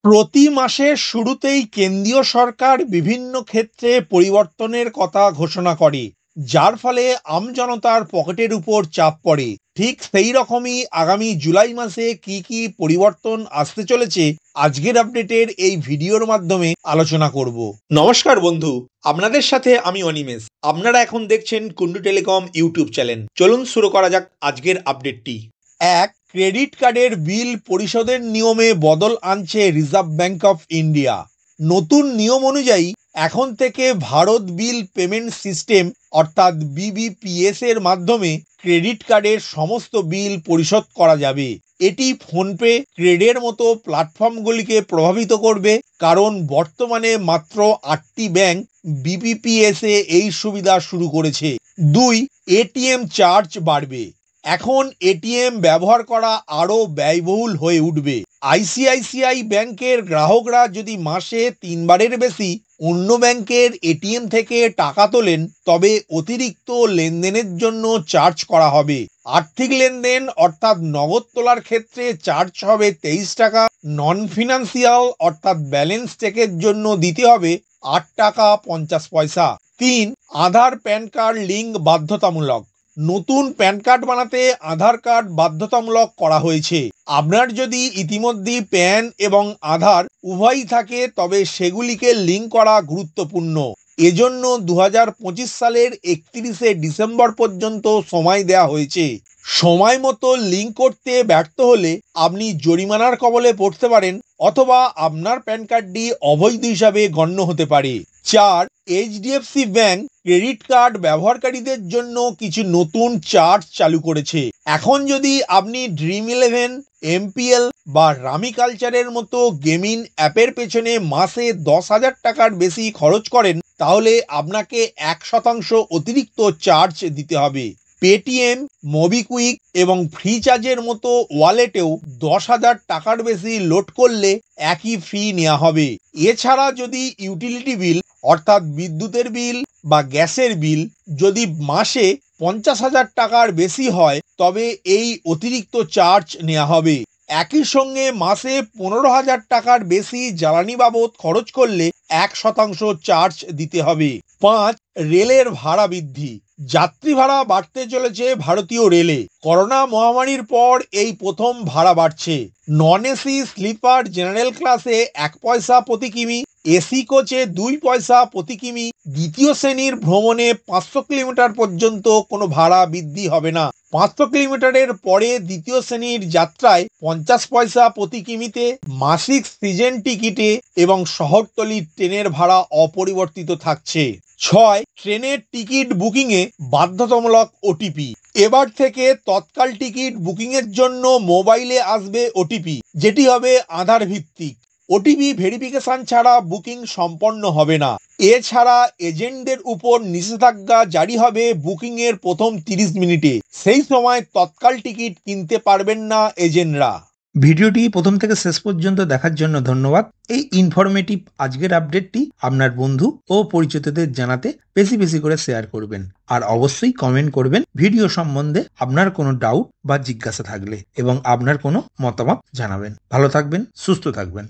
প্রতি মাসের শুরুতেই কেন্দ্রীয় সরকার বিভিন্ন ক্ষেত্রে পরিবর্তনের কথা ঘোষণা করে, যার ফলে আমজনতার পকেটের উপর চাপ পড়ে। ঠিক সেই রকমই আগামী জুলাই মাসে কি কি পরিবর্তন আসতে চলেছে আজকের আপডেটের এই ভিডিওর মাধ্যমে আলোচনা করব। নমস্কার বন্ধু, আপনাদের সাথে আমি অনিমেষ। আপনারা এখন দেখছেন কুন্ডু টেলিকম ইউটিউব চ্যানেল। চলুন শুরু করা যাক আজকের আপডেটটি। এক, ক্রেডিট কার্ডের বিল পরিশোধের নিয়মে বদল আনছে রিজার্ভ ব্যাংক অফ ইন্ডিয়া। নতুন নিয়ম অনুযায়ী এখন থেকে ভারত বিল পেমেন্ট সিস্টেম অর্থাৎ বিবিপিএস এর মাধ্যমে ক্রেডিট কার্ডের সমস্ত বিল পরিশোধ করা যাবে। এটি ফোনপে, ক্রেডের মতো প্ল্যাটফর্মগুলিকে প্রভাবিত করবে, কারণ বর্তমানে মাত্র 8টি ব্যাংক বিবিপিএস এ এই সুবিধা শুরু করেছে। দুই, এটিএম চার্জ বাড়বে। এখন এটিএম ব্যবহার করা আরও ব্যয়বহুল হয়ে উঠবে। আইসিআইসিআই ব্যাংকের গ্রাহকরা যদি মাসে 3বারের বেশি অন্য ব্যাংকের এটিএম থেকে টাকা তোলেন, তবে অতিরিক্ত লেনদেনের জন্য চার্জ করা হবে। আর্থিক লেনদেন অর্থাৎ নগদ তোলার ক্ষেত্রে চার্জ হবে 23 টাকা। নন ফিনান্সিয়াল অর্থাৎ ব্যালেন্স চেকের জন্য দিতে হবে 8 টাকা 50 পয়সা। তিন, আধার প্যান কার্ড লিঙ্ক বাধ্যতামূলক। নতুন প্যান কার্ড বানাতে আধার কার্ড বাধ্যতামূলক করা হয়েছে। আপনার যদি ইতিমধ্যে প্যান এবং আধার উভয়ই থাকে, তবে সেগুলিকে লিঙ্ক করা গুরুত্বপূর্ণ। এজন্য 2025 সালের 31শে ডিসেম্বর পর্যন্ত সময় দেওয়া হয়েছে। সময় মতো লিঙ্ক করতে ব্যর্থ হলে আপনি জরিমানার কবলে পড়তে পারেন, অথবা আপনার প্যান কার্ডটি অবৈধ হিসাবে গণ্য হতে পারে। চার, এইচডিএফসি ব্যাংক ক্রেডিট কার্ড ব্যবহারকারীদের জন্য কিছু নতুন চার্জ চালু করেছে। এখন যদি আপনি ড্রিম11, এমপিএল বা রামি কালচারের মতো গেমিং অ্যাপের পেছনে মাসে 10,000 টাকার বেশি খরচ করেন, তাহলে আপনাকে 1% অতিরিক্ত চার্জ দিতে হবে। পেটিএম, মোবিকুইক এবং ফ্রিচার্জের মতো ওয়ালেটেও 10,000 টাকার বেশি লোড করলে একই ফি নেওয়া হবে। এছাড়া যদি ইউটিলিটি বিল অর্থাৎ বিদ্যুতের বিল বা গ্যাসের বিল যদি মাসে 50,000 টাকার বেশি হয়, তবে এই অতিরিক্ত চার্জ নেওয়া হবে। একই সঙ্গে মাসে 15,000 টাকার বেশি জ্বালানি বাবদ খরচ করলে 1% চার্জ দিতে হবে। পাঁচ, রেলের ভাড়া বৃদ্ধি। যাত্রী ভাড়া বাড়তে চলেছে ভারতীয় রেলে। করোনা মহামারীর পর এই প্রথম ভাড়া বাড়ছে। নন এসি স্লিপার জেনারেল ক্লাসে 1 পয়সা প্রতি কিমি, এসি কোচে 2 পয়সা প্রতি কিমি। দ্বিতীয় শ্রেণীর ভ্রমণে 500 কিলোমিটার পর্যন্ত কোনো ভাড়া বৃদ্ধি হবে না। 500 কিলোমিটারের পরে দ্বিতীয় শ্রেণীর যাত্রায় 50 পয়সা প্রতি কিমিতে। মাসিক সিজন টিকিটে এবং শহরতলির ট্রেনের ভাড়া অপরিবর্তিত থাকছে। 6, ট্রেনের টিকিট বুকিংয়ে বাধ্যতামূলক ওটিপি। এবার থেকে তৎকাল টিকিট বুকিংয়ের জন্য মোবাইলে আসবে ওটিপি, যেটি হবে আধার ভিত্তিক। ওটিপি ভেরিফিকেশন ছাড়া বুকিং সম্পন্ন হবে না। এছাড়া এজেন্টদের উপর নিষেধাজ্ঞা জারি হবে বুকিংয়ের প্রথম 30 মিনিটে। সেই সময় তৎকাল টিকিট কিনতে পারবেন না এজেন্টরা। ভিডিওটি প্রথম থেকে শেষ পর্যন্ত দেখার জন্য ধন্যবাদ। এই ইনফরমেটিভ আজকের আপডেটটি আপনার বন্ধু ও পরিচিতদের জানাতে বেশি বেশি করে শেয়ার করবেন, আর অবশ্যই কমেন্ট করবেন ভিডিও সম্বন্ধে আপনার কোনো ডাউট বা জিজ্ঞাসা থাকলে, এবং আপনার কোনো মতামত জানাবেন। ভালো থাকবেন, সুস্থ থাকবেন।